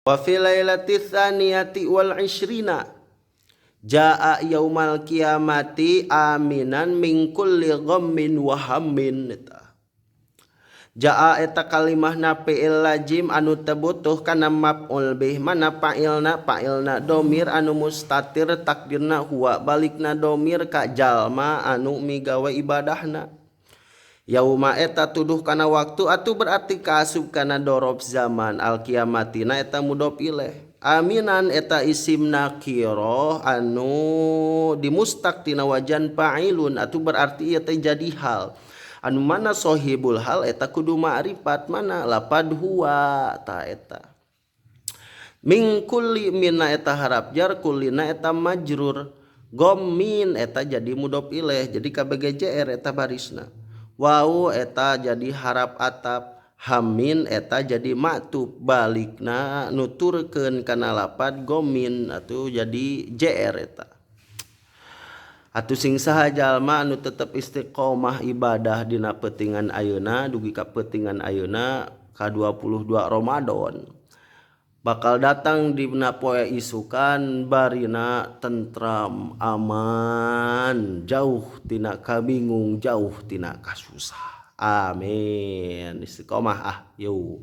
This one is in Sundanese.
Wa fi lailatis tsaniyati wal ishrina jaa yaumal kiamati aminan min kulli ghammin wa hammin. Jaa eta kalimahna fi'il lazim anu teu butuh kana maf'ul bih mana fa'ilna domir anu mustatir takdirna huwa balikna domir ka jalma anu migawe ibadahna. Yauma eta tuduh kana waktu atuh berarti kaasup kana dorob zaman al kiamatina eta mudhof ilaih. Aminan eta isim nakiro anu dimustaq tina wajan fa'ilun atuh berarti ieu teh jadi hal. Anu mana sohibul hal eta kudu ma'rifat mana lapad huwa ta eta. Min kulli minna eta harap jar kullina eta majrur. Gommin eta jadi mudhof ilaih jadi kabege JR eta barisna. Wau eta jadi harap atap. Hamin eta jadi maktub balikna nuturkeun kana lapad gommin atuh jadi JR eta. Atuh sing saha jalma anu tetep istiqomah ibadah dina peutingan ayeuna dugi ka peutingan ayeuna ka 22 Ramadan bakal datang dina poe isukan barina tentram aman jauh tina kabingung jauh tina kasusah amin istiqomah yo